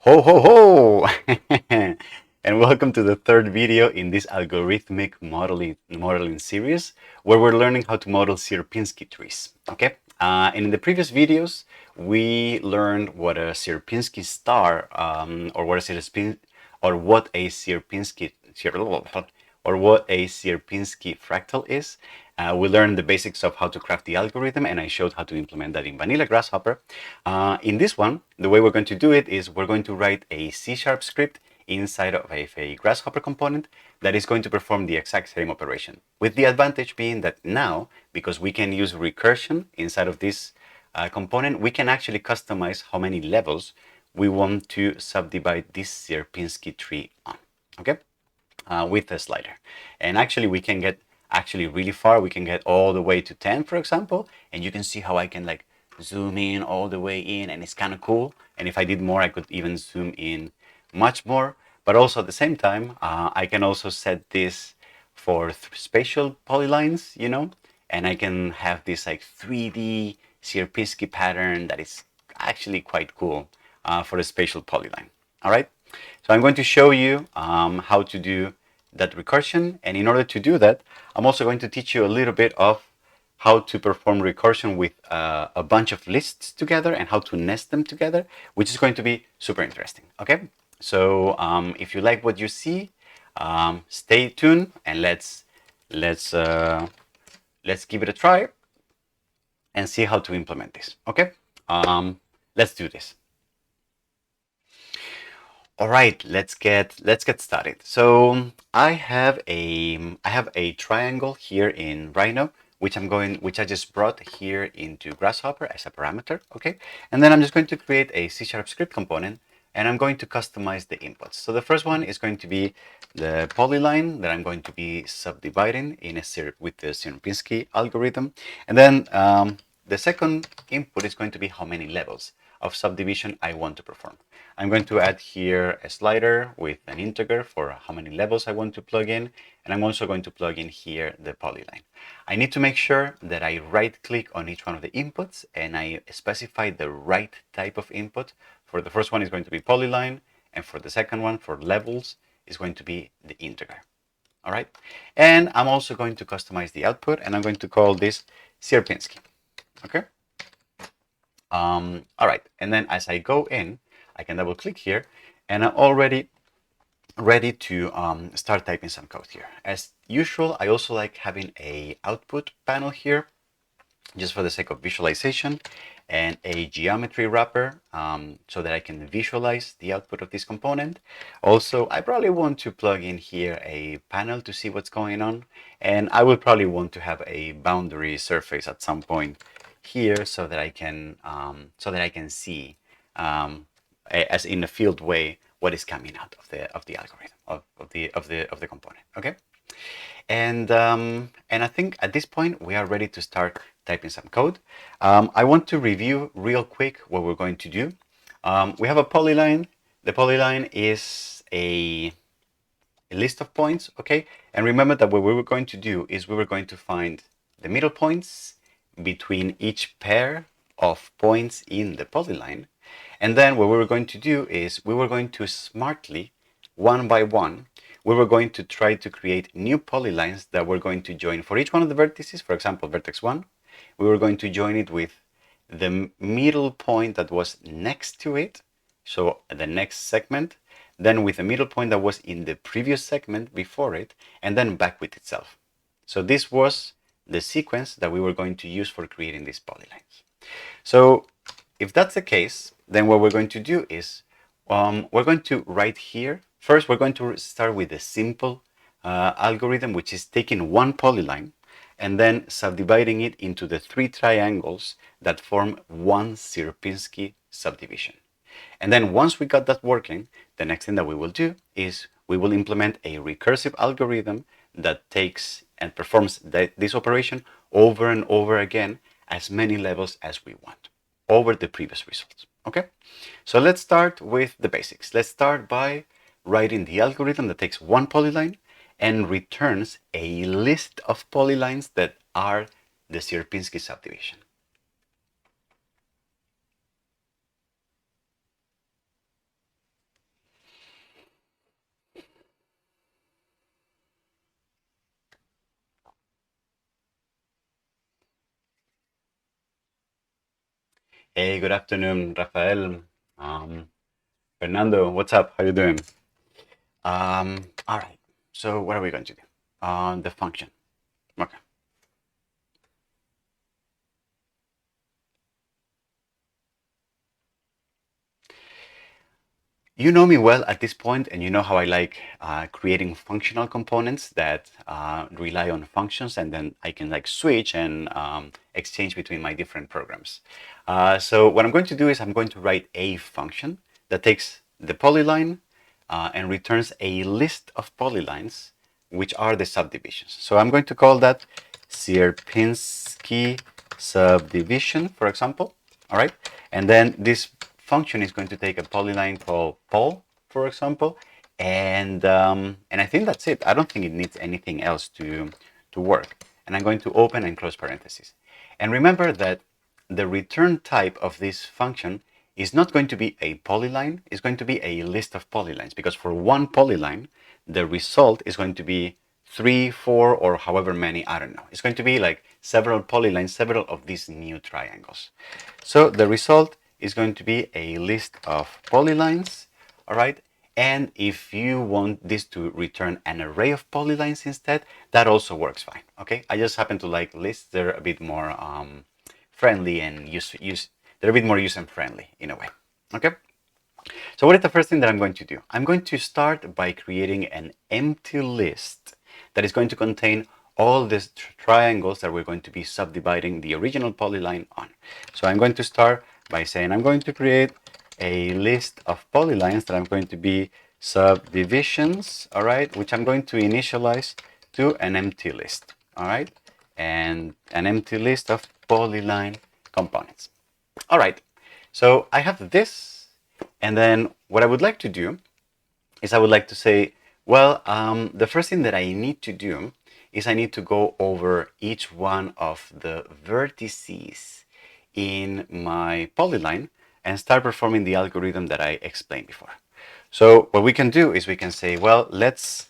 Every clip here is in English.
Ho ho ho! And welcome to the third video in this algorithmic modeling series where we're learning how to model Sierpinski trees. Okay? And in the previous videos, we learned what a Sierpinski star what a Sierpinski fractal is. We learned the basics of how to craft the algorithm, and I showed how to implement that in vanilla Grasshopper. In this one, the way we're going to do it is we're going to write a C# script inside of a Grasshopper component that is going to perform the exact same operation. With the advantage being that now, because we can use recursion inside of this component, we can actually customize how many levels we want to subdivide this Sierpinski tree on. Okay? With a slider. And actually we can get really far. We can get all the way to 10, for example, and you can see how I can like zoom in all the way in, and it's kind of cool. And if I did more, I could even zoom in much more. But also at the same time, I can also set this for spatial polylines, you know, and I can have this like 3D Sierpinski pattern that is actually quite cool for a spatial polyline. All right. So I'm going to show you how to do that recursion. And in order to do that, I'm also going to teach you a little bit of how to perform recursion with a bunch of lists together and how to nest them together, which is going to be super interesting. Okay, so if you like what you see, stay tuned and let's give it a try and see how to implement this. Okay, let's do this. All right, let's get started. So I have a triangle here in Rhino, which I just brought here into Grasshopper as a parameter. Okay, and then I'm just going to create a C# script component, and I'm going to customize the inputs. So the first one is going to be the polyline that I'm going to be subdividing with the Sierpinski algorithm, and then the second input is going to be how many levels of subdivision I want to perform. I'm going to add here a slider with an integer for how many levels I want to plug in, and I'm also going to plug in here the polyline. I need to make sure that I right-click on each one of the inputs and I specify the right type of input. For the first one is going to be polyline, and for the second one, for levels, is going to be the integer. All right, and I'm also going to customize the output, and I'm going to call this Sierpinski. Okay. All right, and then as I go in, I can double click here, and I'm already ready to start typing some code here. As usual, I also like having a output panel here, just for the sake of visualization, and a geometry wrapper so that I can visualize the output of this component. Also, I probably want to plug in here a panel to see what's going on, and I will probably want to have a boundary surface at some point here so that I can see as in a field way what is coming out of the algorithm of the component. Okay, and I think at this point we are ready to start typing some code. I want to review real quick what we're going to do. We have a polyline. The polyline is a list of points, okay? And remember that what we were going to do is we were going to find the middle points between each pair of points in the polyline. And then what we were going to do is we were going to smartly, one by one, we were going to try to create new polylines that we're going to join for each one of the vertices. For example, vertex 1, we were going to join it with the middle point that was next to it, so the next segment, then with the middle point that was in the previous segment before it, and then back with itself. So this was the sequence that we were going to use for creating these polylines. So if that's the case, then what we're going to do is we're going to write here. First, we're going to start with a simple algorithm, which is taking one polyline and then subdividing it into the 3 triangles that form one Sierpinski subdivision. And then once we got that working, the next thing that we will do is we will implement a recursive algorithm that takes and performs this operation over and over again as many levels as we want over the previous results. Okay, so let's start with the basics. Let's start by writing the algorithm that takes one polyline and returns a list of polylines that are the Sierpinski subdivision. Hey, good afternoon, Rafael. Fernando, what's up? How you doing? All right. So what are we going to do? The function. Okay. You know me well at this point, and you know how I like creating functional components that rely on functions, and then I can like switch and exchange between my different programs. So what I'm going to do is I'm going to write a function that takes the polyline and returns a list of polylines, which are the subdivisions. So I'm going to call that Sierpinski subdivision, for example. All right. And then this function is going to take a polyline called Pol, for example. And I think that's it. I don't think it needs anything else to work. And I'm going to open and close parentheses. And remember that the return type of this function is not going to be a polyline, it's going to be a list of polylines, because for one polyline, the result is going to be 3, 4, or however many, I don't know. It's going to be like several polylines, several of these new triangles. So the result is going to be a list of polylines, all right? And if you want this to return an array of polylines instead, that also works fine, okay? I just happen to like lists. They're a bit more friendly and they're a bit more user-friendly in a way, okay? So what is the first thing that I'm going to do? I'm going to start by creating an empty list that is going to contain all these triangles that we're going to be subdividing the original polyline on. So I'm going to start by saying I'm going to create a list of polylines that I'm going to be subdivisions, all right, which I'm going to initialize to an empty list, all right, and an empty list of polyline components. All right, so I have this, and then what I would like to do is I would like to say, well, the first thing that I need to do is I need to go over each one of the vertices in my polyline and start performing the algorithm that I explained before. So what we can do is we can say, well, let's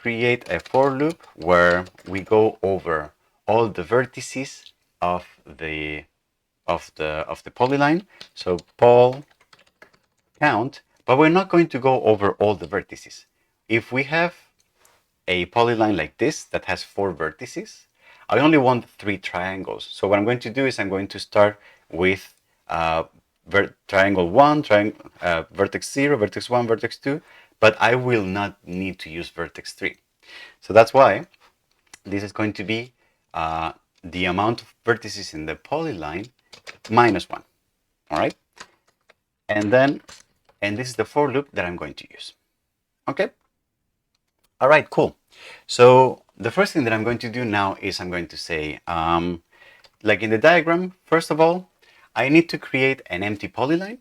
create a for loop where we go over all the vertices of the polyline. So pol count, but we're not going to go over all the vertices. If we have a polyline like this that has 4 vertices, I only want 3 triangles. So what I'm going to do is I'm going to start with triangle 1, vertex 0, vertex 1, vertex 2, but I will not need to use vertex 3. So that's why this is going to be the amount of vertices in the polyline minus 1. All right? And this is the for loop that I'm going to use. Okay? All right, cool. So the first thing that I'm going to do now is I'm going to say, like in the diagram, first of all, I need to create an empty polyline.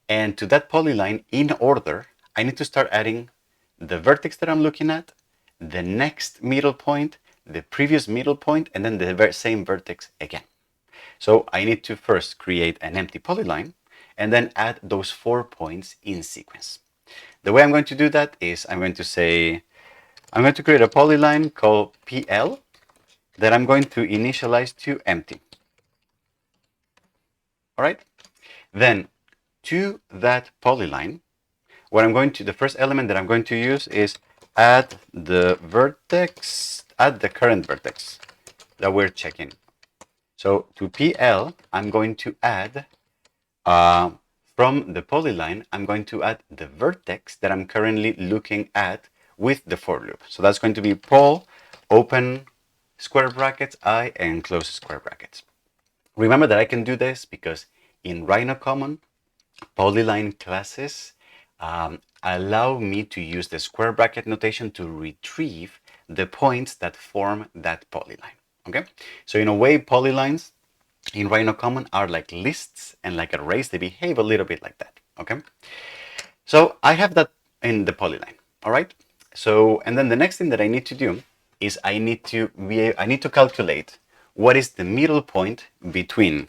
And to that polyline, in order, I need to start adding the vertex that I'm looking at, the next middle point, the previous middle point, and then the same vertex again. So I need to first create an empty polyline and then add those 4 points in sequence. The way I'm going to do that is I'm going to say, I'm going to create a polyline called PL that I'm going to initialize to empty. All right. Then to that polyline, what I'm going to, the first element that I'm going to use is add the vertex, add the current vertex that we're checking. So to PL, I'm going to add, from the polyline, I'm going to add the vertex that I'm currently looking at with the for loop. So that's going to be pol, open square brackets, I, and close square brackets. Remember that I can do this because in Rhino Common, polyline classes allow me to use the square bracket notation to retrieve the points that form that polyline. Okay, so in a way, polylines in Rhino Common are like lists and like arrays. They behave a little bit like that. Okay, so I have that in the polyline. All right. So and then the next thing that I need to do is I need to calculate what is the middle point between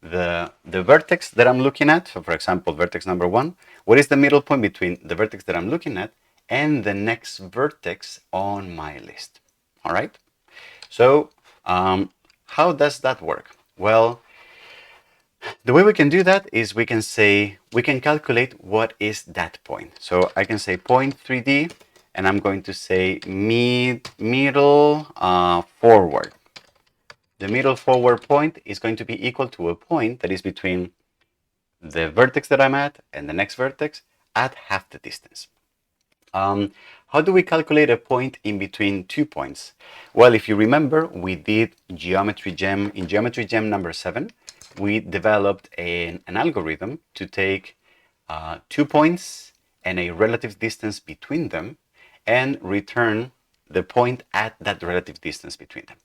the vertex that I'm looking at. So for example, vertex number 1, what is the middle point between the vertex that I'm looking at and the next vertex on my list? All right. So how does that work? Well, The way we can do that is we can calculate what is that point. So I can say point 3D, and I'm going to say middle forward. The middle forward point is going to be equal to a point that is between the vertex that I'm at and the next vertex at half the distance. How do we calculate a point in between 2 points? Well, if you remember, we did geometry gem. In geometry gem number 7, we developed an algorithm to take 2 points and a relative distance between them and return the point at that relative distance between them.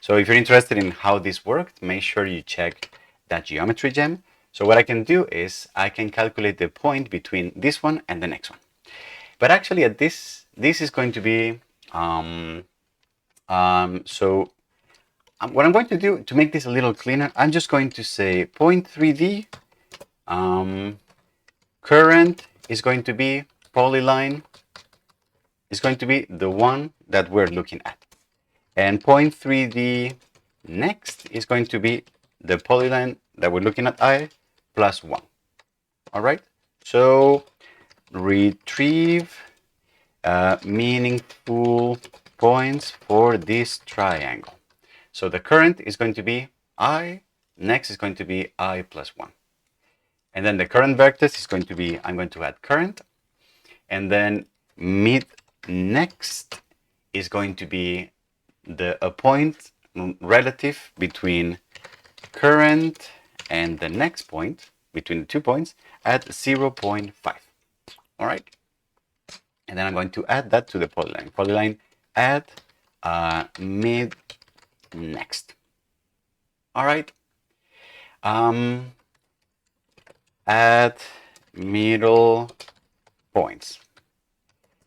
So if you're interested in how this worked, make sure you check that geometry gem. So what I can do is I can calculate the point between this one and the next one. But actually at this is going to be, what I'm going to do to make this a little cleaner, I'm just going to say point 3D, current is going to be, polyline is going to be the one that we're looking at. And point 3D next is going to be the polyline that we're looking at, I plus 1. All right, so retrieve meaningful points for this triangle. So the current is going to be I, next is going to be I plus 1. And then the current vertex is going to be, I'm going to add current. And then mid next is going to be a point relative between current and the next point, between the 2 points, at 0.5. All right. And then I'm going to add that to the polyline. Polyline add mid next. All right. Add middle points.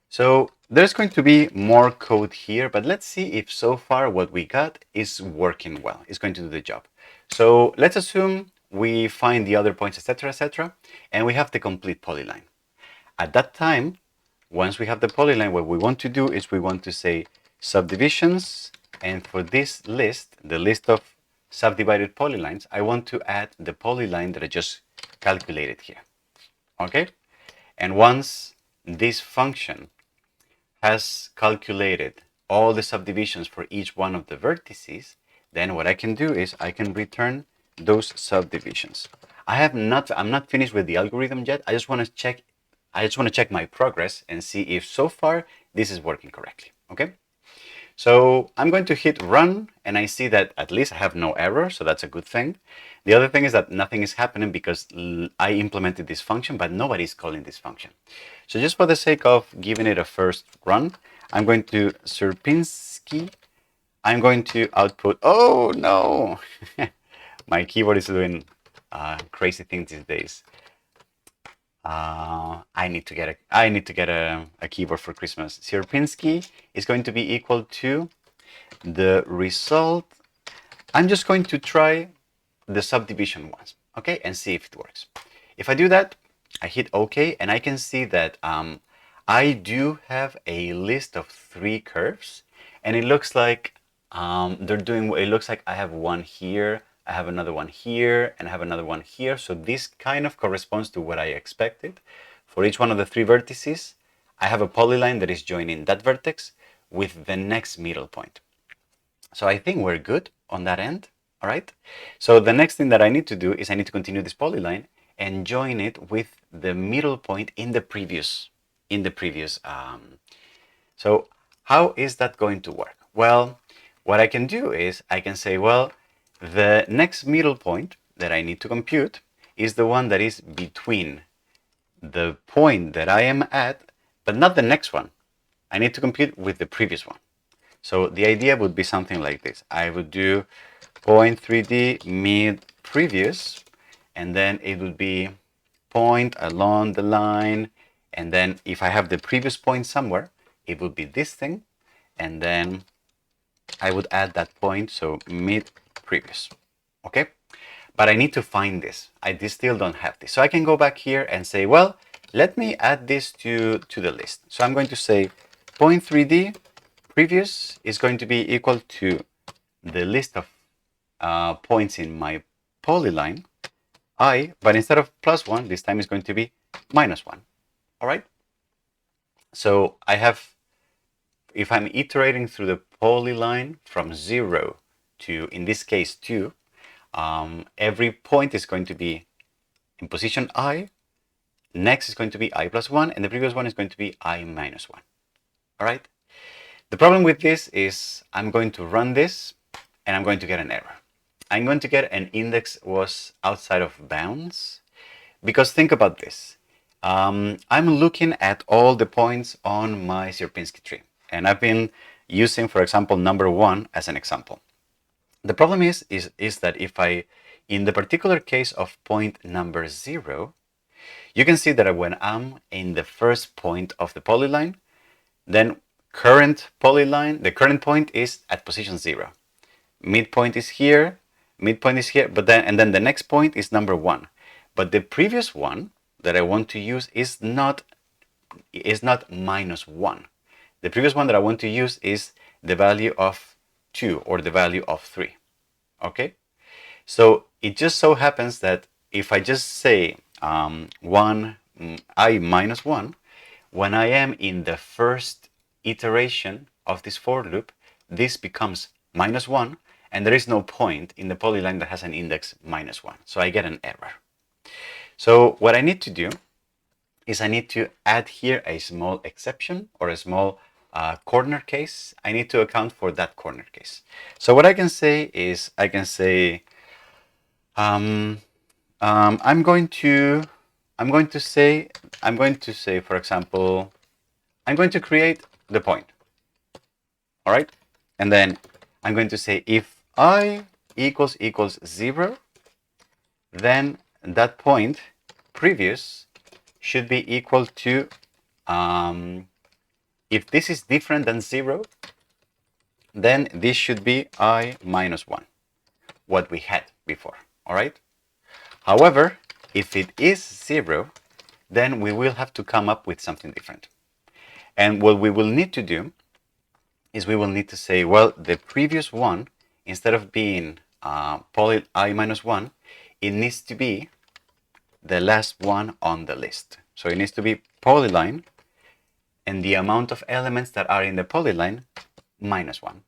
So there's going to be more code here, but let's see if so far what we got is working well. It's going to do the job. So let's assume we find the other points, etc., and we have the complete polyline. At that time, once we have the polyline, what we want to do is we want to say subdivisions, and for this list, the list of subdivided polylines, I want to add the polyline that I just calculated here. Okay? And once this function has calculated all the subdivisions for each one of the vertices, then what I can do is I can return those subdivisions. I'm not finished with the algorithm yet. I just want to check my progress and see if so far this is working correctly. Okay? So I'm going to hit run, and I see that at least I have no error, so that's a good thing. The other thing is that nothing is happening because I implemented this function, but nobody's calling this function. So just for the sake of giving it a first run, I'm going to Sierpinski. I'm going to output, oh no, my keyboard is doing crazy things these days. I need to get a keyboard for Christmas. Sierpinski is going to be equal to the result. I'm just going to try the subdivision once, okay, and see if it works. If I do that, I hit OK, and I can see that I do have a list of 3 curves, and it looks like it looks like I have one here, I have another one here, and I have another one here. So this kind of corresponds to what I expected. For each one of the 3 vertices, I have a polyline that is joining that vertex with the next middle point. So I think we're good on that end. All right. So the next thing that I need to do is I need to continue this polyline and join it with the middle point in the previous. So how is that going to work? Well, what I can do is I can say, well, the next middle point that I need to compute is the one that is between the point that I am at, but not the next one. I need to compute with the previous one. So the idea would be something like this. I would do point 3D mid previous, and then it would be point along the line, and then if I have the previous point somewhere, it would be this thing, and then I would add that point, so mid previous. Okay, but I need to find this. I still don't have this, so I can go back here and say, well, let me add this to the list. So I'm going to say point 3D previous is going to be equal to the list of points in my polyline I, but instead of +1, this time is going to be -1. All right. So I have, if I'm iterating through the polyline from 0 to, in this case, 2, every point is going to be in position I. Next is going to be I+1, and the previous one is going to be I-1. All right. The problem with this is I'm going to run this, and I'm going to get an error. I'm going to get an index was outside of bounds, because think about this. I'm looking at all the points on my Sierpinski tree, and I've been using, for example, number 1 as an example. The problem is that if I, in the particular case of point number 0, you can see that when I'm in the first point of the polyline, then current polyline, the current point is at position 0. Midpoint is here, but then the next point is number 1. But the previous one that I want to use is not -1. The previous one that I want to use is the value of 2 or the value of 3. Okay? So it just so happens that if I just say I-1, when I am in the first iteration of this for loop, this becomes -1, and there is no point in the polyline that has an index -1. So I get an error. So what I need to do is I need to add here a small exception or a small corner case. I need to account for that corner case. So what I can say is I can say I'm going to say, for example, I'm going to create the point. All right, and then I'm going to say if I equals 0, then that point previous should be equal to, if this is different than 0, then this should be I-1, what we had before. All right. However, if it is 0, then we will have to come up with something different. And what we will need to do is we will need to say, well, the previous one, instead of being poly I-1, it needs to be the last one on the list. So it needs to be polyline, and the amount of elements that are in the polyline -1.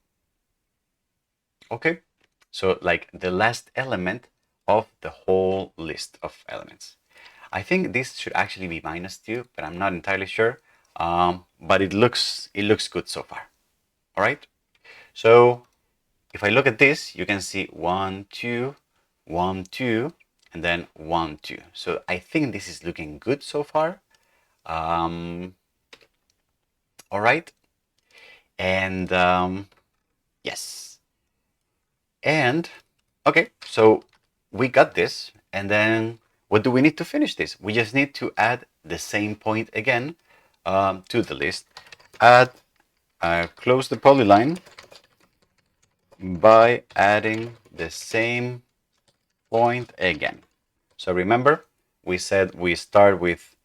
Okay, so like the last element of the whole list of elements. I think this should actually be -2, but I'm not entirely sure. But it looks good so far. All right. So if I look at this, you can see 1, 2, 1, 2, and then 1, 2. So I think this is looking good so far. All right. And yes. And okay, so we got this. And then what do we need to finish this? We just need to add the same point again to the list. Close the polyline by adding the same point again. So remember, we said we start with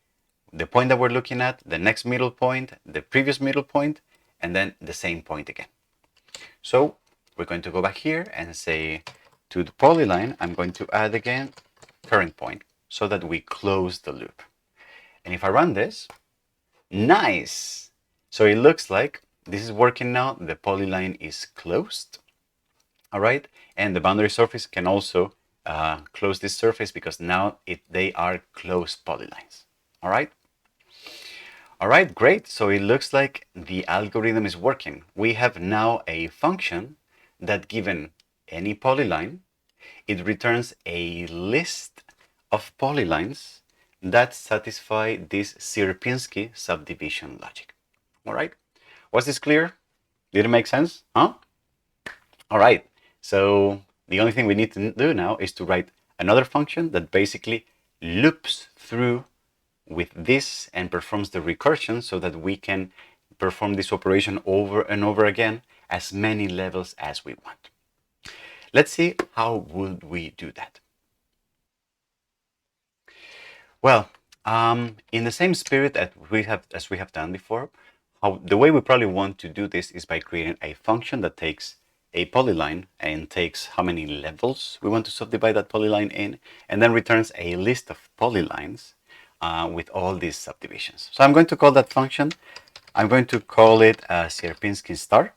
the point that we're looking at, the next middle point, the previous middle point, and then the same point again. So we're going to go back here and say to the polyline, I'm going to add again current point so that we close the loop. And if I run this, nice! So it looks like this is working now. The polyline is closed. All right, and the boundary surface can also close this surface because now they are closed polylines. All right. All right, great. So it looks like the algorithm is working. We have now a function that, given any polyline, it returns a list of polylines that satisfy this Sierpinski subdivision logic. All right. Was this clear? Did it make sense? Huh? All right. So the only thing we need to do now is to write another function that basically loops through with this and performs the recursion so that we can perform this operation over and over again as many levels as we want. Let's see how would we do that. Well, in the same spirit as we have done before, the way we probably want to do this is by creating a function that takes a polyline and takes how many levels we want to subdivide that polyline in, and then returns a list of polylines with all these subdivisions. So I'm going to call that function, I'm going to call it Sierpinski star,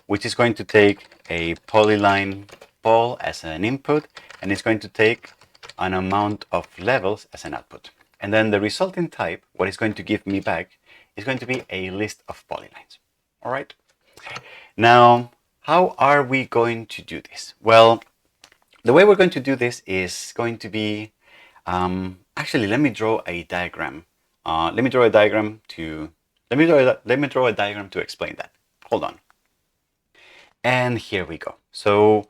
which is going to take a polyline pol as an input, and it's going to take an amount of levels as an output. And then the resulting type, what it's going to give me back, is going to be a list of polylines. All right. Now, how are we going to do this? Well, the way we're going to do this is going to be, actually, let me draw a diagram. Let me draw a diagram to explain that. Hold on. And here we go. So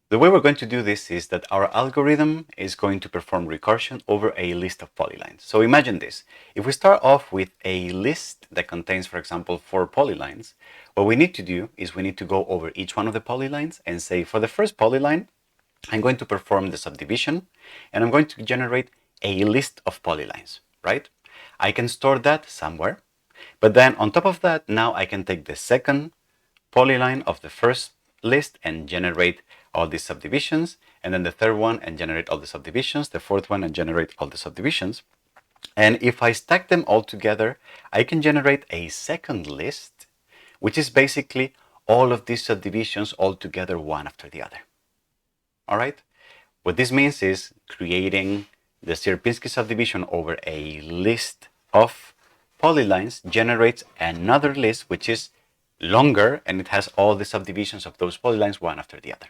the way we're going to do this is that our algorithm is going to perform recursion over a list of polylines. So imagine this. If we start off with a list that contains, for example, 4 polylines, what we need to do is we need to go over each one of the polylines and say, for the first polyline, I'm going to perform the subdivision, and I'm going to generate a list of polylines, right? I can store that somewhere, but then on top of that, now I can take the second polyline of the first list and generate all these subdivisions, and then the third one and generate all the subdivisions, the fourth one and generate all the subdivisions. And if I stack them all together, I can generate a second list, which is basically all of these subdivisions all together, one after the other. All right. What this means is creating the Sierpinski subdivision over a list of polylines generates another list which is longer, and it has all the subdivisions of those polylines one after the other.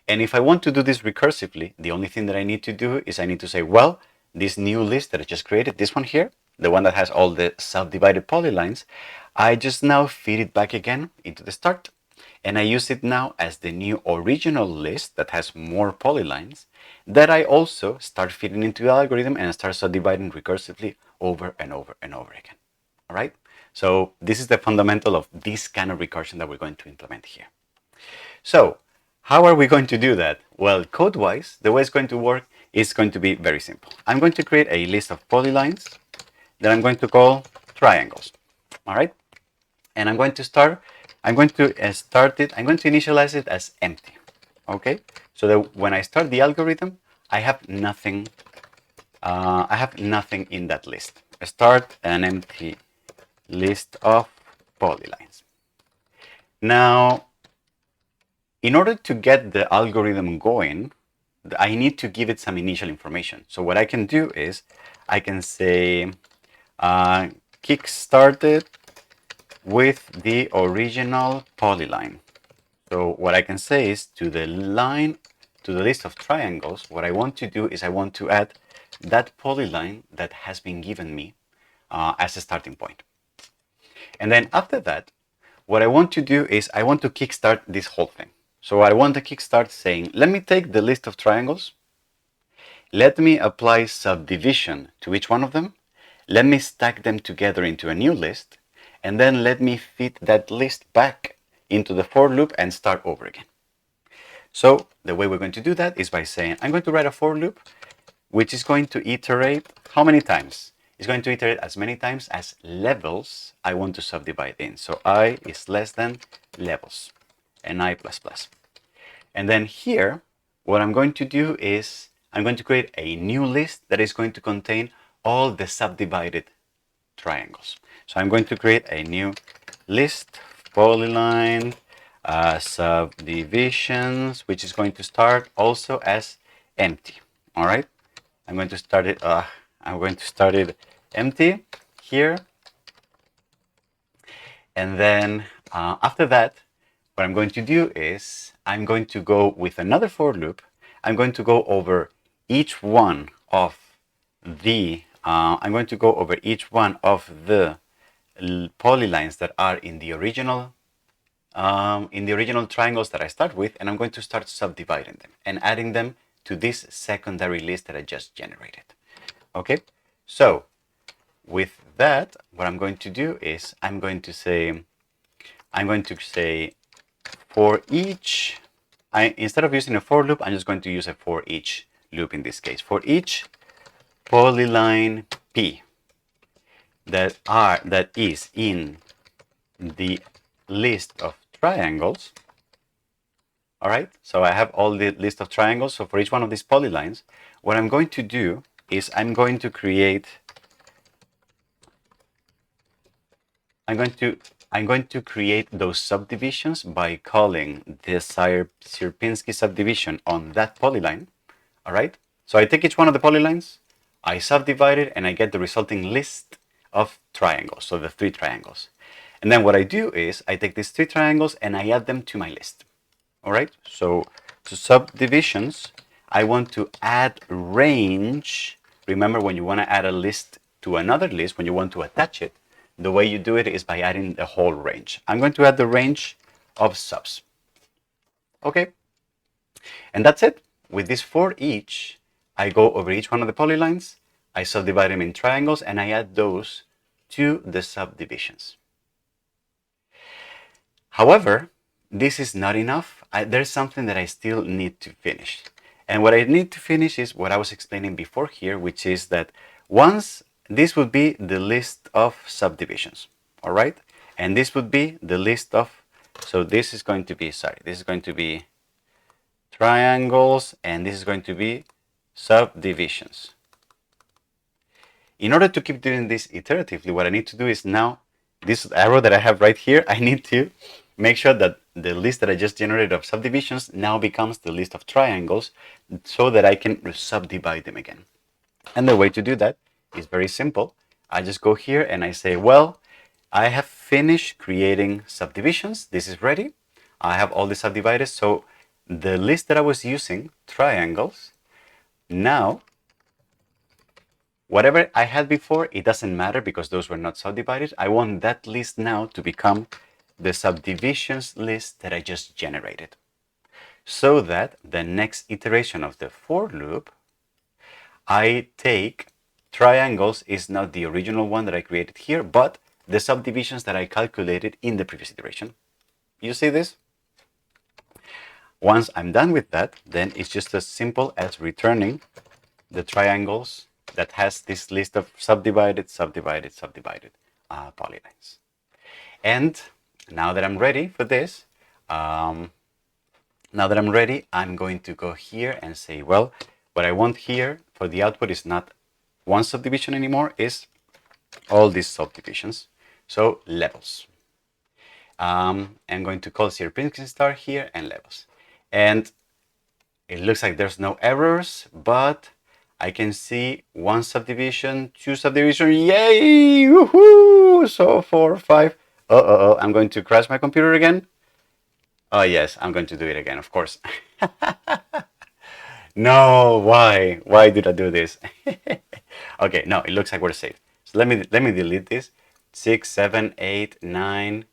And if I want to do this recursively, the only thing that I need to do is I need to say, well, this new list that I just created, this one here, the one that has all the subdivided polylines, I just now feed it back again into the start. And I use it now as the new original list that has more polylines that I also start feeding into the algorithm and start subdividing recursively over and over and over again. All right. So this is the fundamental of this kind of recursion that we're going to implement here. So how are we going to do that? Well, code-wise, the way it's going to work is going to be very simple. I'm going to create a list of polylines that I'm going to call triangles. All right. And I'm going to initialize it as empty. Okay. So that when I start the algorithm, I have nothing in that list. I start an empty list of polylines. Now, in order to get the algorithm going, I need to give it some initial information. So what I can do is I can say kickstarted with the original polyline. So what I can say is to the list of triangles, what I want to do is I want to add that polyline that has been given me as a starting point. And then after that, what I want to do is I want to kickstart this whole thing. So I want to kickstart saying, let me take the list of triangles, let me apply subdivision to each one of them, let me stack them together into a new list, and then let me feed that list back into the for loop and start over again. So the way we're going to do that is by saying, I'm going to write a for loop, which is going to iterate how many times? It's going to iterate as many times as levels I want to subdivide in. So I is less than levels and I plus plus. And then here, what I'm going to do is I'm going to create a new list that is going to contain all the subdivided triangles. So I'm going to create a new list, polyline, subdivisions, which is going to start also as empty. All right. I'm going to start it empty here. And then after that, what I'm going to do is I'm going to go with another for loop. I'm going to go over each one of the polylines that are in the original triangles that I start with, and I'm going to start subdividing them and adding them to this secondary list that I just generated. Okay, so with that, what I'm going to do is I'm going to say for each, instead of using a for loop, I'm just going to use a for each loop in this case. For each polyline P that is in the list of triangles, All right, so I have all the list of triangles. So for each one of these polylines, what I'm going to do is I'm going to create those subdivisions by calling the Sierpinski subdivision on that polyline. All right. So I take each one of the polylines, I subdivide it, and I get the resulting list of triangles. So the 3 triangles. And then what I do is I take these 3 triangles and I add them to my list. All right. So to subdivisions, I want to add range. Remember, when you want to add a list to another list, when you want to attach it, the way you do it is by adding the whole range. I'm going to add the range of subs. Okay. And that's it. With these 4 each, I go over each one of the polylines, I subdivide them in triangles, and I add those to the subdivisions. However, this is not enough. There's something that I still need to finish. And what I need to finish is what I was explaining before here, which is that once this would be the list of subdivisions, all right? And this would be the list of, so this is going to be, this is going to be triangles, and this is going to be subdivisions. In order to keep doing this iteratively, what I need to do is now, this arrow that I have right here, I need to make sure that the list that I just generated of subdivisions now becomes the list of triangles so that I can subdivide them again. And the way to do that is very simple. I just go here and I say, well, I have finished creating subdivisions. This is ready. I have all the subdivided. So the list that I was using, triangles, now, whatever I had before, it doesn't matter because those were not subdivided. I want that list now to become the subdivisions list that I just generated, so that the next iteration of the for loop, I take triangles is not the original one that I created here, but the subdivisions that I calculated in the previous iteration. You see this? Once I'm done with that, then it's just as simple as returning the triangles that has this list of subdivided polylines. And now that I'm ready for this, I'm going to go here and say, well, what I want here for the output is not one subdivision anymore, is all these subdivisions. So levels. I'm going to call Sierpinski star here and levels. And it looks like there's no errors, but I can see 1 subdivision, 2 subdivision, yay, woohoo! So 4, 5, I'm going to crash my computer again. Oh yes, I'm going to do it again, of course. No, why? Why did I do this? Okay, no, it looks like we're safe. So let me delete this. 6, 7, 8, 9.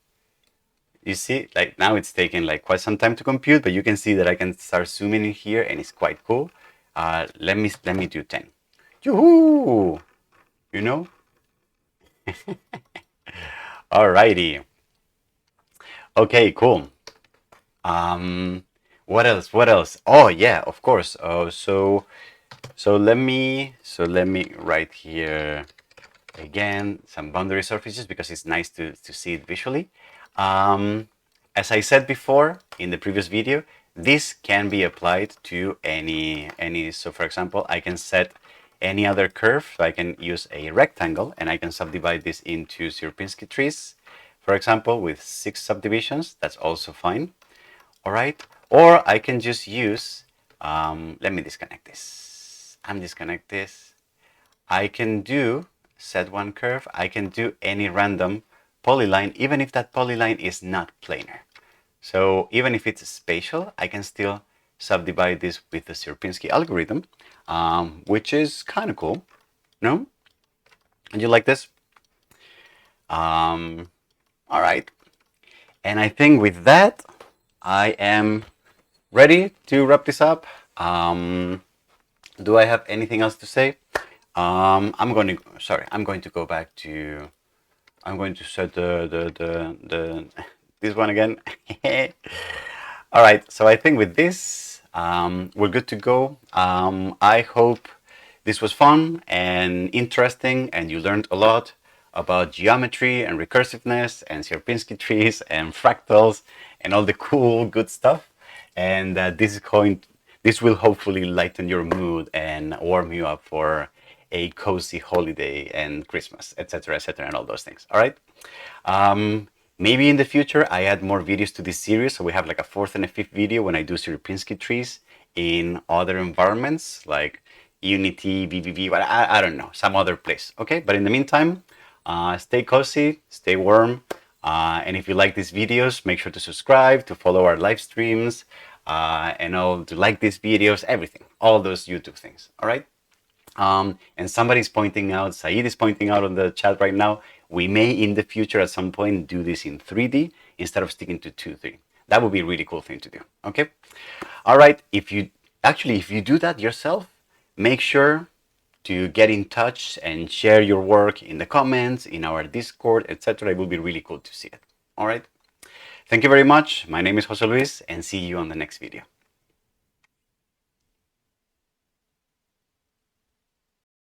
You see, like now it's taking like quite some time to compute, but you can see that I can start zooming in here and it's quite cool. Let me do 10. Yoo-hoo! You know? Alrighty. Okay, cool. What else? What else? Oh yeah, of course. So let me write here again some boundary surfaces because it's nice to see it visually. As I said before in the previous video, this can be applied to any. So for example, I can set any other curve. So I can use a rectangle and I can subdivide this into Sierpinski trees, for example, with 6 subdivisions. That's also fine. All right. Or I can just use, let me disconnect this. Disconnect this. I can do set one curve. I can do any random polyline, even if that polyline is not planar. So even if it's spatial, I can still subdivide this with the Sierpinski algorithm, which is kind of cool. No? And you like this? All right. And I think with that, I am ready to wrap this up. Do I have anything else to say? I'm going to go back to, I'm going to set the this one again. All right, so I think with this, we're good to go. I hope this was fun and interesting and you learned a lot about geometry and recursiveness and Sierpinski trees and fractals and all the cool, good stuff. and this will hopefully lighten your mood and warm you up for a cozy holiday and Christmas, etc., and all those things. All right. Um, Maybe in the future I add more videos to this series, so we have like a fourth and a fifth video when I do Sierpinski trees in other environments like Unity, VVV, but I don't know, some other place. Okay, but in the meantime, stay cozy, stay warm, and if you like these videos, make sure to subscribe, to follow our live streams, and all to like these videos, everything, all those YouTube things. All right. And somebody's pointing out, Saeed is pointing out on the chat right now, we may in the future at some point do this in 3D instead of sticking to 2D. That would be a really cool thing to do. Okay. All right. If you do that yourself, make sure to get in touch and share your work in the comments, in our Discord, etc. It will be really cool to see it. All right. Thank you very much. My name is Jose Luis, and see you on the next video.